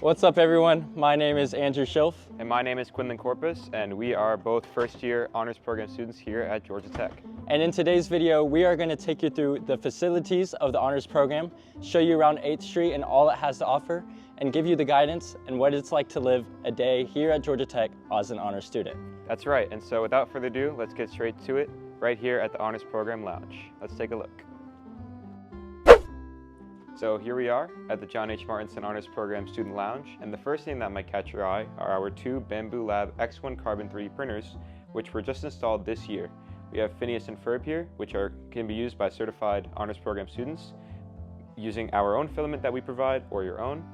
What's up, everyone? My name is Andrew Schilf. And my name is Quinlan Corpus, and we are both first-year honors program students here at Georgia Tech. And in today's video, we are going to take you through the facilities of the honors program, show you around 8th Street and all it has to offer, and give you the guidance and what it's like to live a day here at Georgia Tech as an honors student. That's right, and so without further ado, let's get straight to it right here at the Honors Program Lounge. Let's take a look. So here we are at the John H. Martinson Honors Program Student Lounge, and the first thing that might catch your eye are our two Bamboo Lab X1 Carbon 3D printers, which were just installed this year. We have Phineas and Ferb here, which can be used by certified honors program students using our own filament that we provide or your own,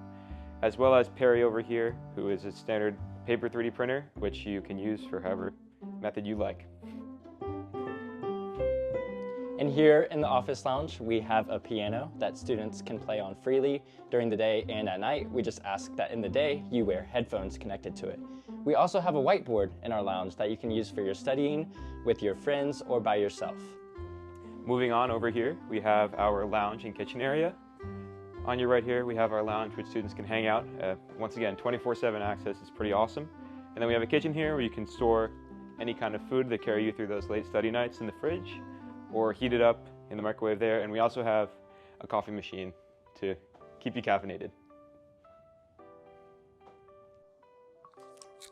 as well as Perry over here, who is a standard paper 3D printer, which you can use for however method you like. And here in the office lounge, we have a piano that students can play on freely during the day and at night. We just ask that in the day, you wear headphones connected to it. We also have a whiteboard in our lounge that you can use for your studying with your friends or by yourself. Moving on over here, we have our lounge and kitchen area. On your right here, we have our lounge which students can hang out. Once again, 24/7 access is pretty awesome. And then we have a kitchen here where you can store any kind of food that carry you through those late study nights in the fridge, or heat it up in the microwave there. And we also have a coffee machine to keep you caffeinated.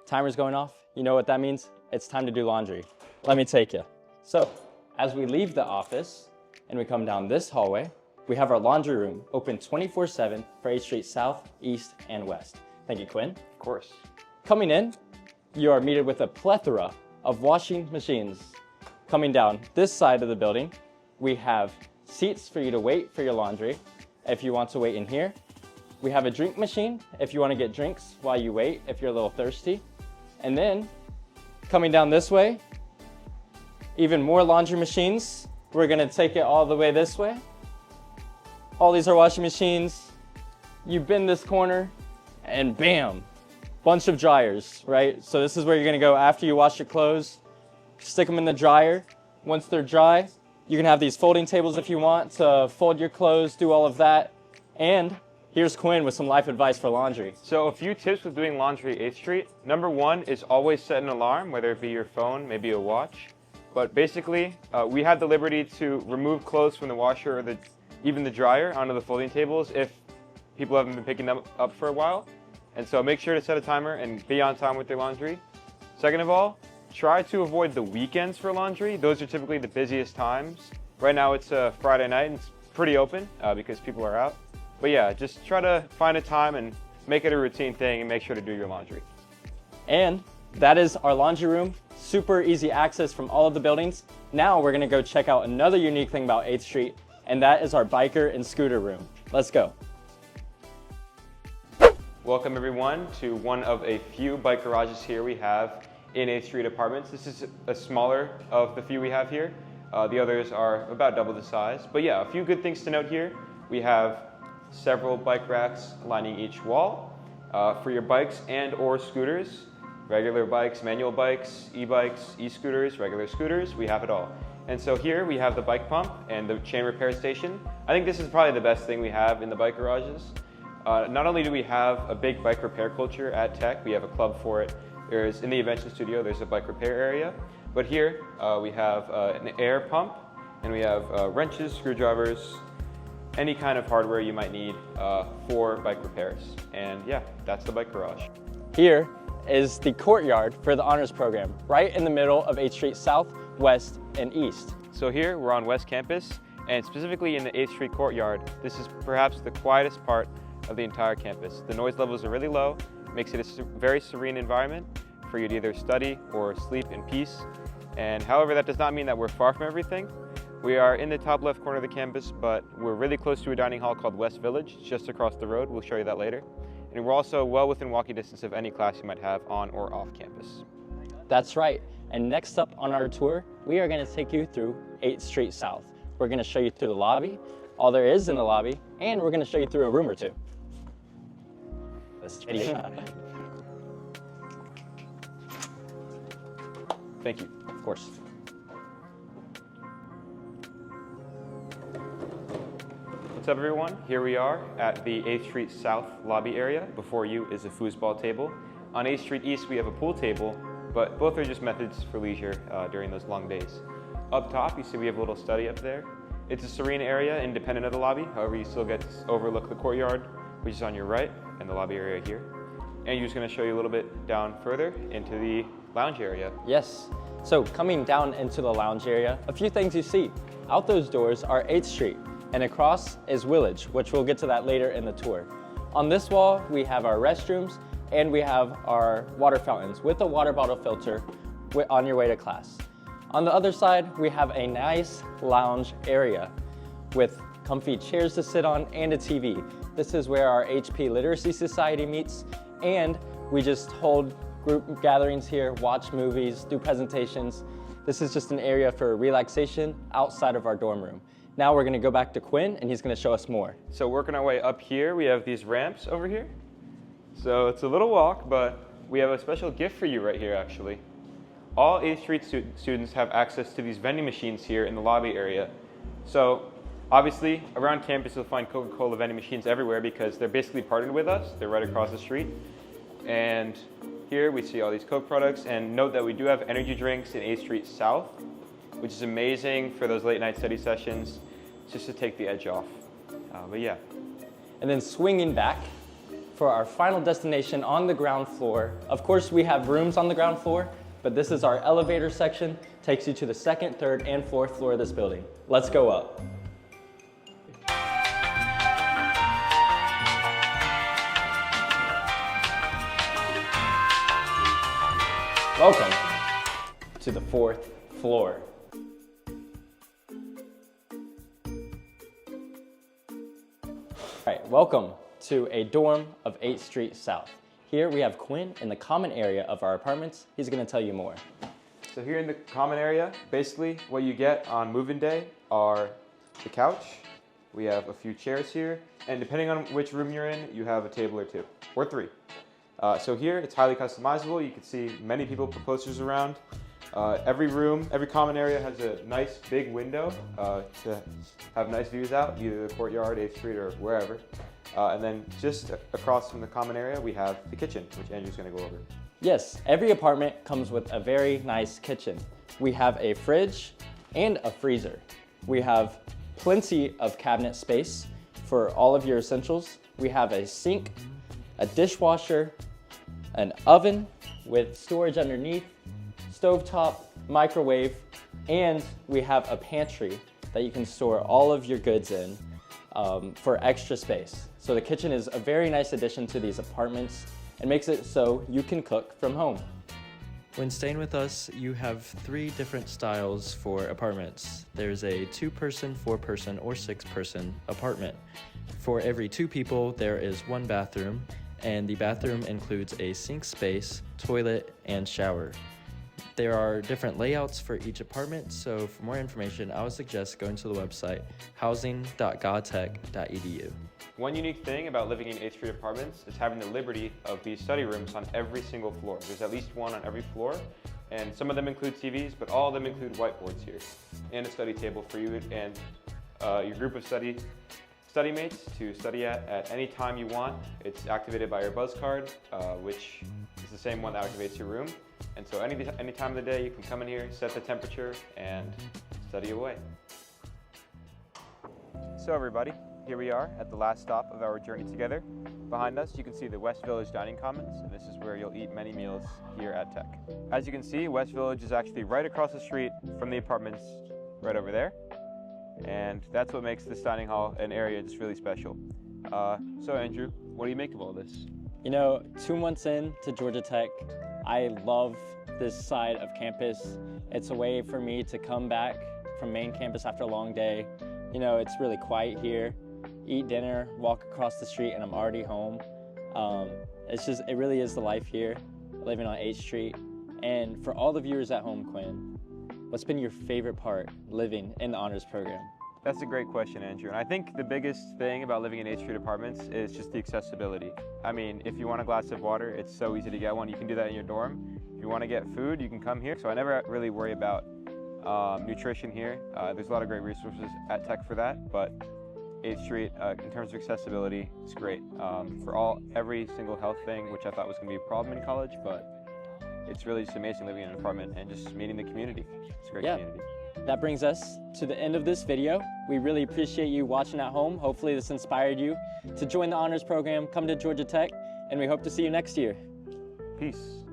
Timer's going off. You know what that means? It's time to do laundry. Let me take you. So, as we leave the office and we come down this hallway, we have our laundry room open 24/7 for 8th Street South, East, and West. Thank you, Quinn. Of course. Coming in, you are greeted with a plethora of washing machines. Coming down this side of the building, we have seats for you to wait for your laundry if you want to wait in here. We have a drink machine if you want to get drinks while you wait if you're a little thirsty. And then, coming down this way, even more laundry machines. We're going to take it all the way this way. All these are washing machines. You bend this corner, and bam, bunch of dryers, right? So this is where you're going to go after you wash your clothes. Stick them in the dryer. Once they're dry, you can have these folding tables if you want to fold your clothes, do all of that. And here's Quinn with some life advice for laundry. So a few tips with doing laundry at 8th Street. Number one is always set an alarm, whether it be your phone, maybe a watch. But basically, we have the liberty to remove clothes from the washer or even the dryer onto the folding tables if people haven't been picking them up for a while. And so make sure to set a timer and be on time with your laundry. Second of all, try to avoid the weekends for laundry. Those are typically the busiest times. Right now it's a Friday night and it's pretty open because people are out. But yeah, just try to find a time and make it a routine thing and make sure to do your laundry. And that is our laundry room. Super easy access from all of the buildings. Now we're gonna go check out another unique thing about 8th Street, and that is our biker and scooter room. Let's go. Welcome everyone to one of a few bike garages here we have in 8th Street Apartments. This is a smaller of the few we have here. The others are about double the size. But yeah, a few good things to note here. We have several bike racks lining each wall for your bikes and or scooters. Regular bikes, manual bikes, e-bikes, e-scooters, regular scooters, we have it all. And so here we have the bike pump and the chain repair station. I think this is probably the best thing we have in the bike garages. Not only do we have a big bike repair culture at Tech, we have a club for it. There's, in the Invention Studio, there's a bike repair area. But here we have an air pump, and we have wrenches, screwdrivers, any kind of hardware you might need for bike repairs. And yeah, that's the bike garage. Here is the courtyard for the honors program, right in the middle of 8th Street South, West, and East. So here we're on West Campus, and specifically in the 8th Street courtyard, this is perhaps the quietest part of the entire campus. The noise levels are really low, makes it a very serene environment for you to either study or sleep in peace. And however, that does not mean that we're far from everything. We are in the top left corner of the campus, but we're really close to a dining hall called West Village, just across the road. We'll show you that later. And we're also well within walking distance of any class you might have on or off campus. That's right. And next up on our tour, we are going to take you through 8th Street South. We're going to show you through the lobby, all there is in the lobby, and we're going to show you through a room or two. Thank you. Of course. What's up everyone? Here we are at the 8th Street South lobby area. Before you is a foosball table. On 8th Street East we have a pool table, but both are just methods for leisure during those long days. Up top you see we have a little study up there. It's a serene area independent of the lobby, however you still get to overlook the courtyard, which is on your right, and the lobby area here. And just going to show you a little bit down further into the lounge area. Yes. So coming down into the lounge area, a few things you see. Out those doors are 8th Street, and across is Willage, which we'll get to that later in the tour. On this wall, we have our restrooms, and we have our water fountains with a water bottle filter on your way to class. On the other side, we have a nice lounge area with comfy chairs to sit on and a TV. This is where our HP Literacy Society meets, and we just hold group gatherings here, watch movies, do presentations. This is just an area for relaxation outside of our dorm room. Now we're gonna go back to Quinn and he's gonna show us more. So working our way up here, we have these ramps over here. So it's a little walk, but we have a special gift for you right here actually. All 8th Street students have access to these vending machines here in the lobby area. So obviously around campus you'll find Coca-Cola vending machines everywhere because they're basically partnered with us. They're right across the street. And here we see all these Coke products, and note that we do have energy drinks in 8th Street South, which is amazing for those late night study sessions, just to take the edge off. But yeah. And then swinging back for our final destination on the ground floor. Of course, we have rooms on the ground floor, but this is our elevator section, takes you to the 2nd, 3rd, and 4th floor of this building. Let's go up. Welcome to the 4th floor. All right, welcome to a dorm of 8th Street South. Here we have Quinn in the common area of our apartments. He's gonna tell you more. So here in the common area, basically what you get on move-in day are the couch. We have a few chairs here, and depending on which room you're in, you have a table or two, or three. So here, it's highly customizable. You can see many people put posters around. Every room, every common area has a nice big window to have nice views out, either the courtyard, 8th Street, or wherever. And then just across from the common area, we have the kitchen, which Andrew's gonna go over. Yes, every apartment comes with a very nice kitchen. We have a fridge and a freezer. We have plenty of cabinet space for all of your essentials. We have a sink, a dishwasher, an oven with storage underneath, stovetop, microwave, and we have a pantry that you can store all of your goods in for extra space. So the kitchen is a very nice addition to these apartments and makes it so you can cook from home. When staying with us, you have 3 different styles for apartments. There's a 2-person, 4-person, or 6-person apartment. For every 2 people, there is 1 bathroom, and the bathroom includes a sink space, toilet, and shower. There are different layouts for each apartment, so for more information, I would suggest going to the website housing.godtech.edu. One unique thing about living in 8th Street apartments is having the liberty of these study rooms on every single floor. There's at least one on every floor, and some of them include TVs, but all of them include whiteboards here, and a study table for you and your group of study mates to study at any time you want. It's activated by your buzz card, which is the same one that activates your room. And so any time of the day, you can come in here, set the temperature, and study away. So everybody, here we are at the last stop of our journey together. Behind us, you can see the West Village Dining Commons, and this is where you'll eat many meals here at Tech. As you can see, West Village is actually right across the street from the apartments right over there. And that's what makes this dining hall and area just really special. So Andrew, what do you make of all this? You know, 2 months in to Georgia Tech, I love this side of campus. It's a way for me to come back from main campus after a long day. You know, it's really quiet here. Eat dinner, walk across the street, and I'm already home. It really is the life here, living on 8th Street. And for all the viewers at home, Quinn, what's been your favorite part living in the honors program? That's a great question, Andrew. And I think the biggest thing about living in 8th Street apartments is just the accessibility. I mean, if you want a glass of water, it's so easy to get one. You can do that in your dorm. If you want to get food, you can come here. So I never really worry about nutrition here. There's a lot of great resources at Tech for that. But 8th Street. In terms of accessibility, it's great for every single health thing, which I thought was going to be a problem in college, but it's really just amazing living in an apartment and just meeting the community. It's a great community. That brings us to the end of this video. We really appreciate you watching at home. Hopefully this inspired you to join the honors program, come to Georgia Tech, and we hope to see you next year. Peace.